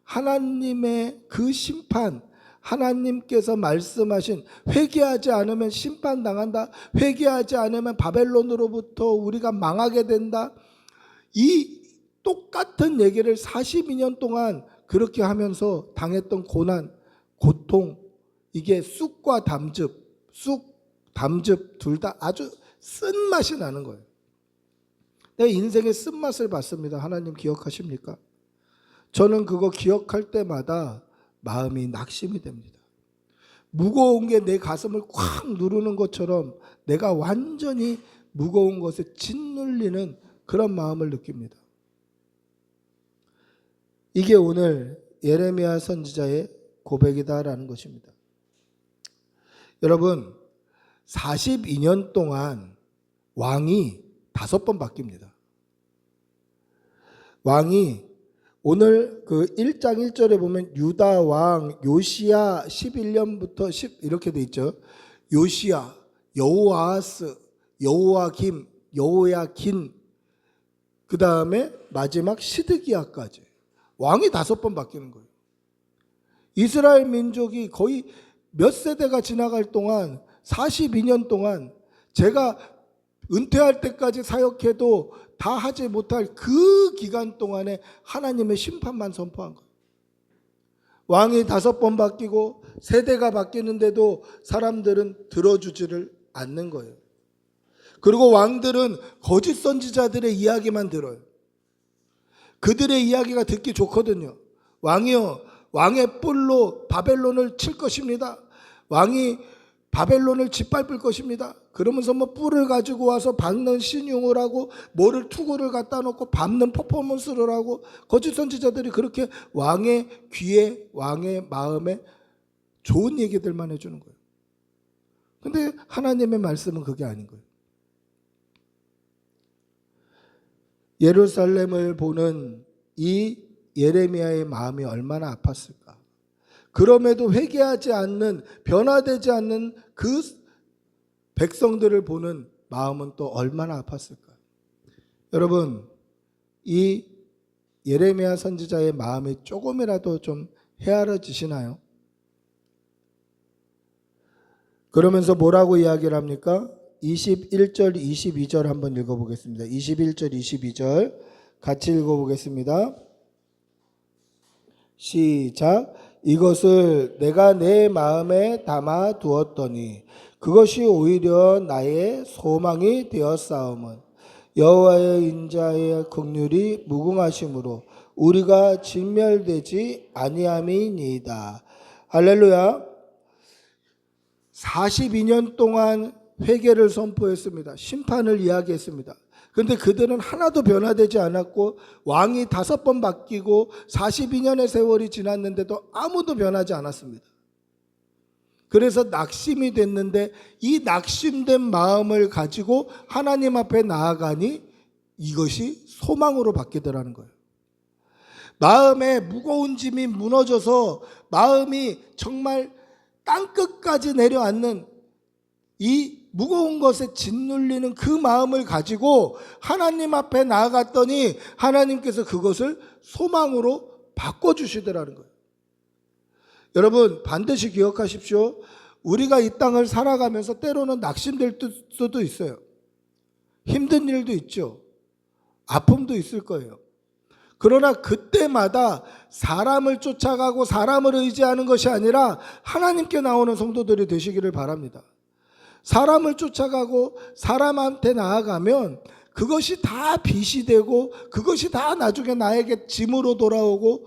하나님의 그 심판, 하나님께서 말씀하신 회개하지 않으면 심판당한다, 회개하지 않으면 바벨론으로부터 우리가 망하게 된다, 이 똑같은 얘기를 42년 동안 그렇게 하면서 당했던 고난, 고통, 이게 쑥과 담즙, 쑥, 담즙 둘 다 아주 쓴맛이 나는 거예요. 내가 인생의 쓴맛을 봤습니다. 하나님 기억하십니까? 저는 그거 기억할 때마다 마음이 낙심이 됩니다. 무거운 게 내 가슴을 콱 누르는 것처럼 내가 완전히 무거운 것에 짓눌리는 그런 마음을 느낍니다. 이게 오늘 예레미야 선지자의 고백이다라는 것입니다. 여러분, 42년 동안 왕이 5번 바뀝니다. 왕이 오늘 그 1장 1절에 보면 유다 왕 요시야 11년부터 10 이렇게 돼 있죠. 요시야, 여호아하스, 여호야김, 여호야긴, 그 다음에 마지막 시드기야까지 왕이 5번 바뀌는 거예요. 이스라엘 민족이 거의 몇 세대가 지나갈 동안 42년 동안 제가 은퇴할 때까지 사역해도 다 하지 못할 그 기간 동안에 하나님의 심판만 선포한 거예요. 왕이 5번 바뀌고 세대가 바뀌는데도 사람들은 들어주지를 않는 거예요. 그리고 왕들은 거짓 선지자들의 이야기만 들어요. 그들의 이야기가 듣기 좋거든요. 왕이요, 왕의 뿔로 바벨론을 칠 것입니다. 왕이 바벨론을 짓밟을 것입니다. 그러면서 뭐 뿔을 가지고 와서 밟는 신용을 하고 뭐를 투구를 갖다 놓고 밟는 퍼포먼스를 하고, 거짓 선지자들이 그렇게 왕의 귀에, 왕의 마음에 좋은 얘기들만 해주는 거예요. 근데 하나님의 말씀은 그게 아닌 거예요. 예루살렘을 보는 이 예레미야의 마음이 얼마나 아팠을까. 그럼에도 회개하지 않는, 변화되지 않는 그 백성들을 보는 마음은 또 얼마나 아팠을까. 여러분, 이 예레미야 선지자의 마음이 조금이라도 좀 헤아려지시나요? 그러면서 뭐라고 이야기를 합니까? 21절, 22절 한번 읽어보겠습니다. 21절, 22절 같이 읽어보겠습니다. 시작. 이것을 내가 내 마음에 담아 두었더니 그것이 오히려 나의 소망이 되었사오면 여호와의 인자의 긍휼이 무궁하심으로 우리가 진멸되지 아니함이니이다. 할렐루야. 42년 동안 회개를 선포했습니다. 심판을 이야기했습니다. 그런데 그들은 하나도 변화되지 않았고 왕이 5번 바뀌고 42년의 세월이 지났는데도 아무도 변하지 않았습니다. 그래서 낙심이 됐는데 이 낙심된 마음을 가지고 하나님 앞에 나아가니 이것이 소망으로 바뀌더라는 거예요. 마음에 무거운 짐이 무너져서 마음이 정말 땅끝까지 내려앉는 이 무거운 것에 짓눌리는 그 마음을 가지고 하나님 앞에 나아갔더니 하나님께서 그것을 소망으로 바꿔주시더라는 거예요. 여러분, 반드시 기억하십시오. 우리가 이 땅을 살아가면서 때로는 낙심될 수도 있어요. 힘든 일도 있죠. 아픔도 있을 거예요. 그러나 그때마다 사람을 쫓아가고 사람을 의지하는 것이 아니라 하나님께 나오는 성도들이 되시기를 바랍니다. 사람을 쫓아가고 사람한테 나아가면 그것이 다 빚이 되고 그것이 다 나중에 나에게 짐으로 돌아오고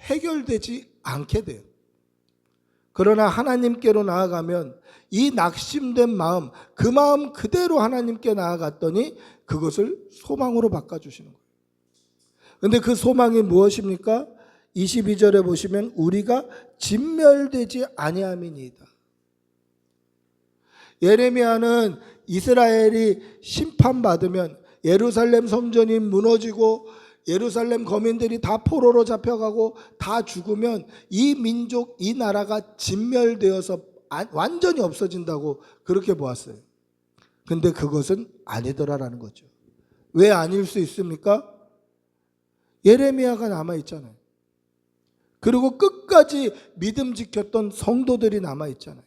해결되지 않게 돼요. 그러나 하나님께로 나아가면 이 낙심된 마음, 그 마음 그대로 하나님께 나아갔더니 그것을 소망으로 바꿔주시는 거예요. 그런데 그 소망이 무엇입니까? 22절에 보시면 우리가 진멸되지 아니함이니이다. 예레미야는 이스라엘이 심판받으면 예루살렘 성전이 무너지고 예루살렘 거민들이 다 포로로 잡혀가고 다 죽으면 이 민족, 이 나라가 진멸되어서 완전히 없어진다고 그렇게 보았어요. 근데 그것은 아니더라라는 거죠. 왜 아닐 수 있습니까? 예레미야가 남아있잖아요. 그리고 끝까지 믿음 지켰던 성도들이 남아있잖아요.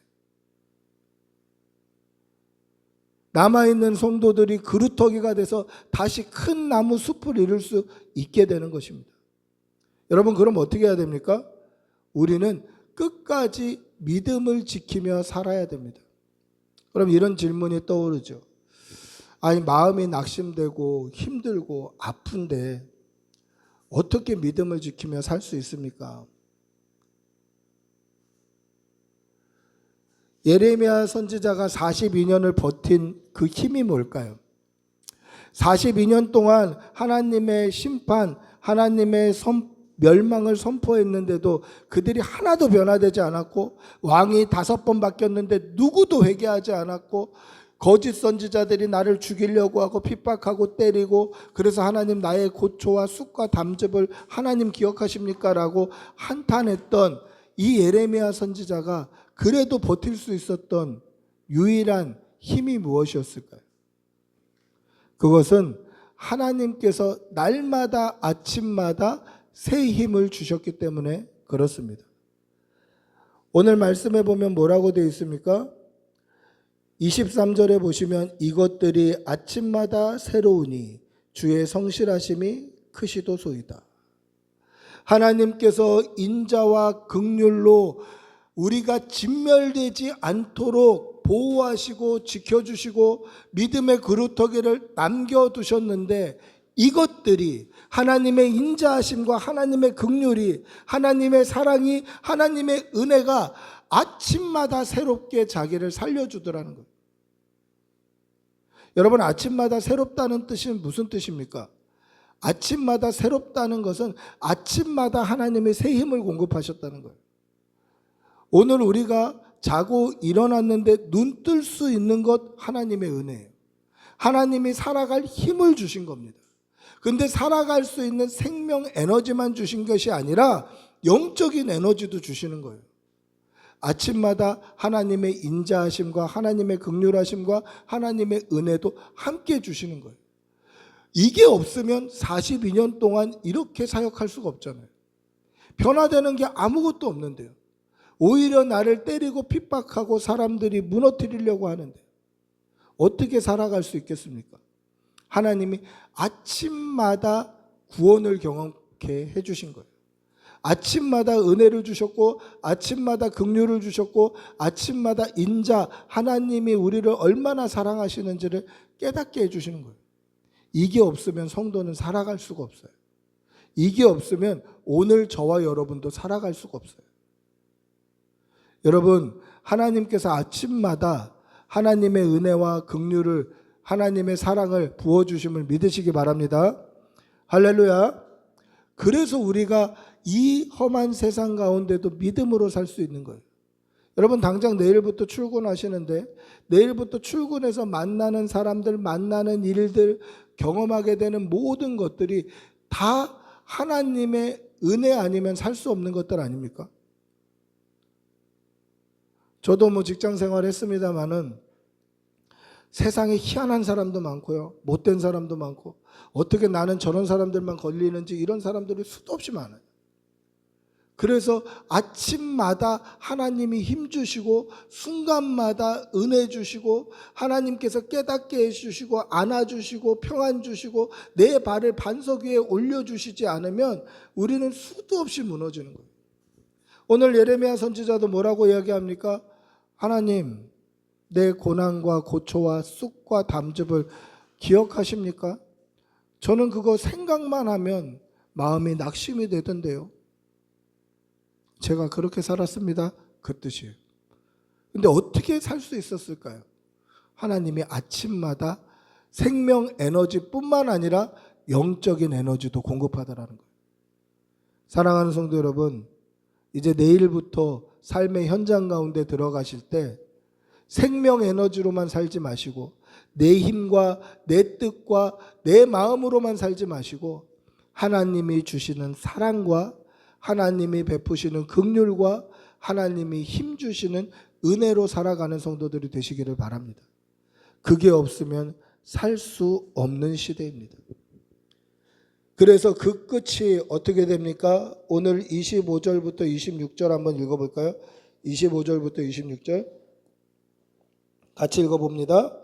남아있는 성도들이 그루터기가 돼서 다시 큰 나무 숲을 이룰 수 있게 되는 것입니다. 여러분, 그럼 어떻게 해야 됩니까? 우리는 끝까지 믿음을 지키며 살아야 됩니다. 그럼 이런 질문이 떠오르죠. 아니, 마음이 낙심되고 힘들고 아픈데 어떻게 믿음을 지키며 살 수 있습니까? 예레미야 선지자가 42년을 버틴 그 힘이 뭘까요? 42년 동안 하나님의 심판, 하나님의 멸망을 선포했는데도 그들이 하나도 변화되지 않았고 왕이 5번 바뀌었는데 누구도 회개하지 않았고 거짓 선지자들이 나를 죽이려고 하고 핍박하고 때리고 그래서 하나님 나의 고초와 쑥과 담즙을 하나님 기억하십니까? 라고 한탄했던 이 예레미야 선지자가 그래도 버틸 수 있었던 유일한 힘이 무엇이었을까요? 그것은 하나님께서 날마다 아침마다 새 힘을 주셨기 때문에 그렇습니다. 오늘 말씀에 보면 뭐라고 되어 있습니까? 23절에 보시면 이것들이 아침마다 새로우니 주의 성실하심이 크시도소이다. 하나님께서 인자와 긍휼로 우리가 진멸되지 않도록 보호하시고 지켜주시고 믿음의 그루터기를 남겨두셨는데 이것들이 하나님의 인자하심과 하나님의 긍휼이 하나님의 사랑이 하나님의 은혜가 아침마다 새롭게 자기를 살려주더라는 거예요. 여러분, 아침마다 새롭다는 뜻은 무슨 뜻입니까? 아침마다 새롭다는 것은 아침마다 하나님의 새 힘을 공급하셨다는 거예요. 오늘 우리가 자고 일어났는데 눈 뜰 수 있는 것 하나님의 은혜예요. 하나님이 살아갈 힘을 주신 겁니다. 근데 살아갈 수 있는 생명 에너지만 주신 것이 아니라 영적인 에너지도 주시는 거예요. 아침마다 하나님의 인자하심과 하나님의 긍휼하심과 하나님의 은혜도 함께 주시는 거예요. 이게 없으면 42년 동안 이렇게 사역할 수가 없잖아요. 변화되는 게 아무것도 없는데요. 오히려 나를 때리고 핍박하고 사람들이 무너뜨리려고 하는데 어떻게 살아갈 수 있겠습니까? 하나님이 아침마다 구원을 경험케 해주신 거예요. 아침마다 은혜를 주셨고 아침마다 긍휼을 주셨고 아침마다 인자, 하나님이 우리를 얼마나 사랑하시는지를 깨닫게 해주시는 거예요. 이게 없으면 성도는 살아갈 수가 없어요. 이게 없으면 오늘 저와 여러분도 살아갈 수가 없어요. 여러분, 하나님께서 아침마다 하나님의 은혜와 긍휼을, 하나님의 사랑을 부어주심을 믿으시기 바랍니다. 할렐루야. 그래서 우리가 이 험한 세상 가운데도 믿음으로 살 수 있는 거예요. 여러분, 당장 내일부터 출근하시는데 내일부터 출근해서 만나는 사람들, 만나는 일들, 경험하게 되는 모든 것들이 다 하나님의 은혜 아니면 살 수 없는 것들 아닙니까? 저도 뭐 직장 생활 했습니다마는 세상에 희한한 사람도 많고요, 못된 사람도 많고, 어떻게 나는 저런 사람들만 걸리는지 이런 사람들이 수도 없이 많아요. 그래서 아침마다 하나님이 힘주시고 순간마다 은혜 주시고 하나님께서 깨닫게 해주시고 안아주시고 평안 주시고 내 발을 반석 위에 올려주시지 않으면 우리는 수도 없이 무너지는 거예요. 오늘 예레미야 선지자도 뭐라고 이야기합니까? 하나님, 내 고난과 고초와 쑥과 담즙을 기억하십니까? 저는 그거 생각만 하면 마음이 낙심이 되던데요. 제가 그렇게 살았습니다. 그 뜻이에요. 근데 어떻게 살 수 있었을까요? 하나님이 아침마다 생명 에너지뿐만 아니라 영적인 에너지도 공급하더라는 거예요. 사랑하는 성도 여러분, 이제 내일부터 삶의 현장 가운데 들어가실 때 생명 에너지로만 살지 마시고 내 힘과 내 뜻과 내 마음으로만 살지 마시고 하나님이 주시는 사랑과 하나님이 베푸시는 긍휼과 하나님이 힘 주시는 은혜로 살아가는 성도들이 되시기를 바랍니다. 그게 없으면 살 수 없는 시대입니다. 그래서 그 끝이 어떻게 됩니까? 오늘 25절부터 26절 한번 읽어볼까요? 25절부터 26절 같이 읽어봅니다.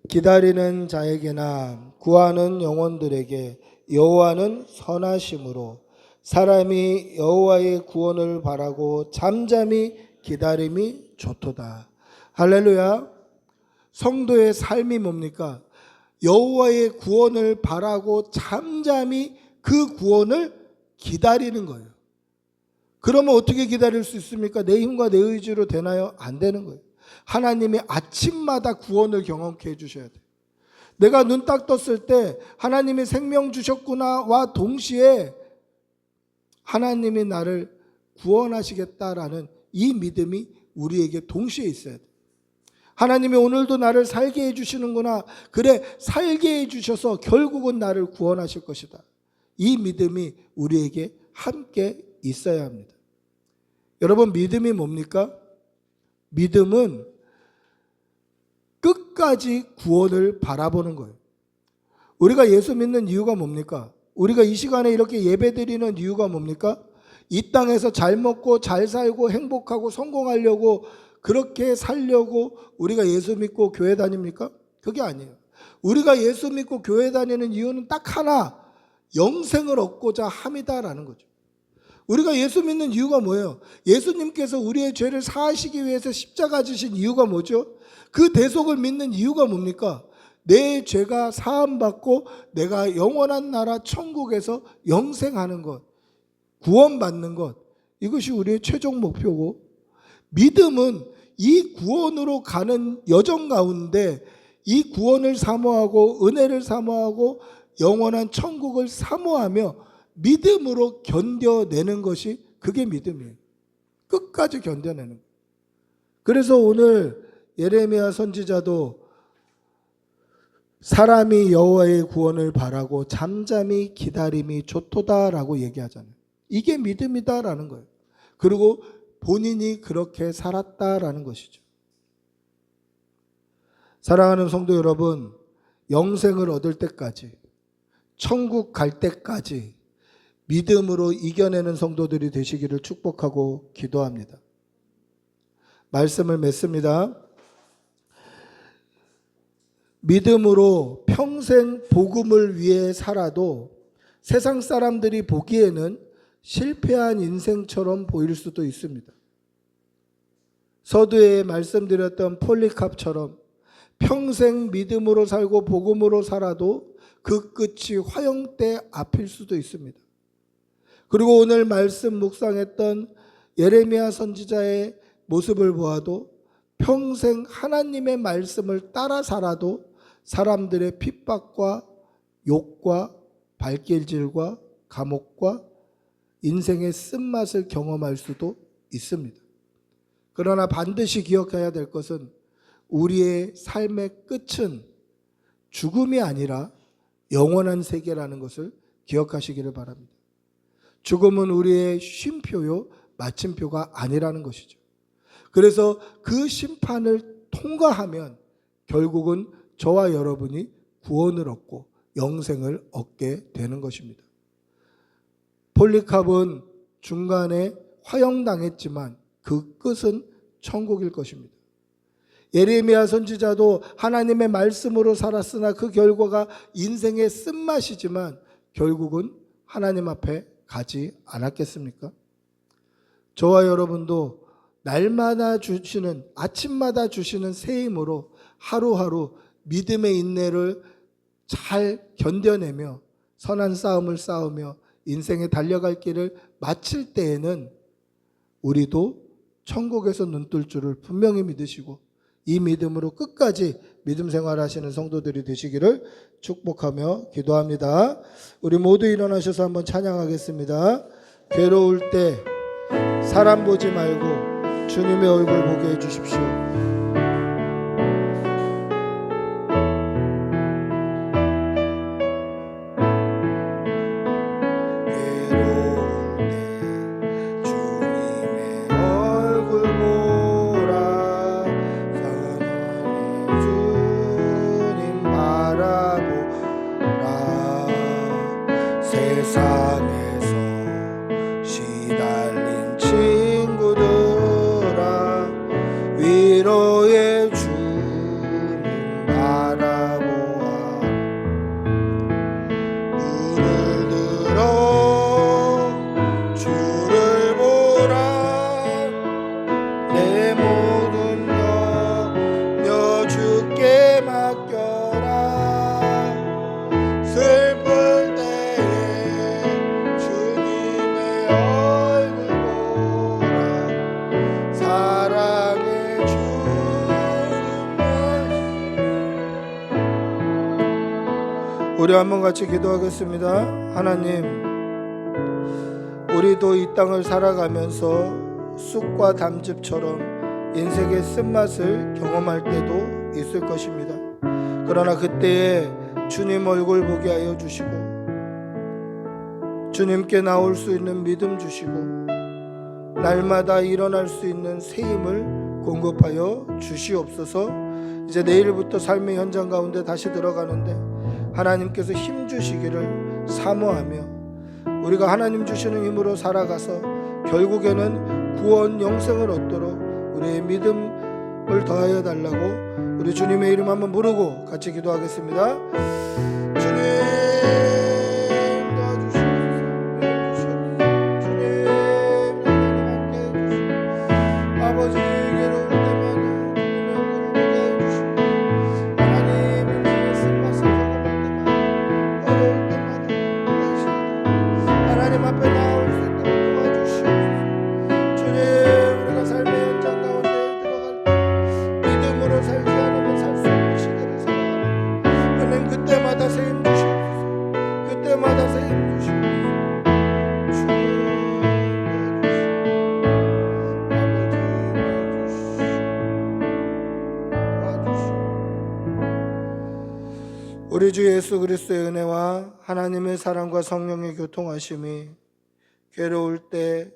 기다리는 자에게나 구하는 영혼들에게 여호와는 선하심으로 사람이 여호와의 구원을 바라고 잠잠히 기다림이 좋도다. 할렐루야. 성도의 삶이 뭡니까? 여호와의 구원을 바라고 잠잠히 그 구원을 기다리는 거예요. 그러면 어떻게 기다릴 수 있습니까? 내 힘과 내 의지로 되나요? 안 되는 거예요. 하나님이 아침마다 구원을 경험케 해주셔야 돼요. 내가 눈 딱 떴을 때 하나님이 생명 주셨구나와 동시에 하나님이 나를 구원하시겠다라는 이 믿음이 우리에게 동시에 있어야 돼요. 하나님이 오늘도 나를 살게 해주시는구나. 그래, 살게 해주셔서 결국은 나를 구원하실 것이다. 이 믿음이 우리에게 함께 있어야 합니다. 여러분, 믿음이 뭡니까? 믿음은 끝까지 구원을 바라보는 거예요. 우리가 예수 믿는 이유가 뭡니까? 우리가 이 시간에 이렇게 예배드리는 이유가 뭡니까? 이 땅에서 잘 먹고 잘 살고 행복하고 성공하려고 그렇게 살려고 우리가 예수 믿고 교회 다닙니까? 그게 아니에요. 우리가 예수 믿고 교회 다니는 이유는 딱 하나, 영생을 얻고자 함이다라는 거죠. 우리가 예수 믿는 이유가 뭐예요? 예수님께서 우리의 죄를 사하시기 위해서 십자가 지신 이유가 뭐죠? 그 대속을 믿는 이유가 뭡니까? 내 죄가 사함받고 내가 영원한 나라 천국에서 영생하는 것, 구원받는 것, 이것이 우리의 최종 목표고, 믿음은 이 구원으로 가는 여정 가운데 이 구원을 사모하고 은혜를 사모하고 영원한 천국을 사모하며 믿음으로 견뎌내는 것이 그게 믿음이에요. 끝까지 견뎌내는 거예요. 그래서 오늘 예레미야 선지자도 사람이 여호와의 구원을 바라고 잠잠히 기다림이 좋도다라고 얘기하잖아요. 이게 믿음이다라는 거예요. 그리고 본인이 그렇게 살았다라는 것이죠. 사랑하는 성도 여러분, 영생을 얻을 때까지, 천국 갈 때까지 믿음으로 이겨내는 성도들이 되시기를 축복하고 기도합니다. 말씀을 맺습니다. 믿음으로 평생 복음을 위해 살아도 세상 사람들이 보기에는 실패한 인생처럼 보일 수도 있습니다. 서두에 말씀드렸던 폴리캅처럼 평생 믿음으로 살고 복음으로 살아도 그 끝이 화형대 앞일 수도 있습니다. 그리고 오늘 말씀 묵상했던 예레미야 선지자의 모습을 보아도 평생 하나님의 말씀을 따라 살아도 사람들의 핍박과 욕과 발길질과 감옥과 인생의 쓴맛을 경험할 수도 있습니다. 그러나 반드시 기억해야 될 것은 우리의 삶의 끝은 죽음이 아니라 영원한 세계라는 것을 기억하시기를 바랍니다. 죽음은 우리의 쉼표요, 마침표가 아니라는 것이죠. 그래서 그 심판을 통과하면 결국은 저와 여러분이 구원을 얻고 영생을 얻게 되는 것입니다. 폴리캅은 중간에 화형당했지만 그 끝은 천국일 것입니다. 예레미야 선지자도 하나님의 말씀으로 살았으나 그 결과가 인생의 쓴맛이지만 결국은 하나님 앞에 가지 않았겠습니까? 저와 여러분도 날마다 주시는, 아침마다 주시는 새 힘으로 하루하루 믿음의 인내를 잘 견뎌내며 선한 싸움을 싸우며 인생에 달려갈 길을 마칠 때에는 우리도 천국에서 눈뜰 줄을 분명히 믿으시고 이 믿음으로 끝까지 믿음 생활하시는 성도들이 되시기를 축복하며 기도합니다. 우리 모두 일어나셔서 한번 찬양하겠습니다. 괴로울 때 사람 보지 말고 주님의 얼굴 보게 해주십시오. 세상에서 시달린 친구들아 위로의 주님 바라보아 눈을 들어 주를 보라 내 모든 염려 주께 맡겨라 슬플 때에 주님의 얼굴 보라 사랑의 주님. 우리 한번 같이 기도하겠습니다. 하나님, 우리도 이 땅을 살아가면서 쑥과 담즙처럼 인생의 쓴맛을 경험할 때도 있을 것입니다. 그러나 그때에 주님 얼굴 보게 하여 주시고 주님께 나올 수 있는 믿음 주시고 날마다 일어날 수 있는 새 힘을 공급하여 주시옵소서. 이제 내일부터 삶의 현장 가운데 다시 들어가는데 하나님께서 힘 주시기를 사모하며 우리가 하나님 주시는 힘으로 살아가서 결국에는 구원 영생을 얻도록 우리의 믿음을 더하여 달라고 우리 주님의 이름 한번 부르고 같이 기도하겠습니다. 주님 도와주시옵소서. 주님 함께 해주시옵소서. 아버지 괴로울 때마다 주님의 얼굴을 보게 해주시고 하나님 인생의 쓴맛을 경험할 때마다 어려울 때마다 도와주시옵소서. 하나님 앞에 나올 수 있도록 도와주시옵소서. 주님 우리가 삶의 현장 가운데 들어갈 때 믿음으로 살지 않으면 살 수 없는 시대를 살아가는데 하나님 그때마다 새 힘 주시옵소서. 그때마다 새 힘 주시옵소서. 주님 도와주시옵소서. 아버지 도와주시옵소서. 우리 주 예수 그리스도의 은혜와 하나님의 사랑과 성령의 교통하심이 괴로울 때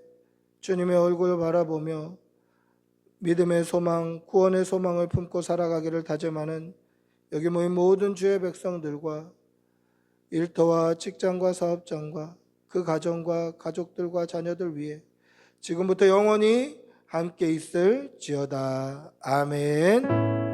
주님의 얼굴을 바라보며 믿음의 소망, 구원의 소망을 품고 살아가기를 다짐하는 여기 모인 모든 주의 백성들과 일터와 직장과 사업장과 그 가정과 가족들과 자녀들 위해 지금부터 영원히 함께 있을지어다. 아멘.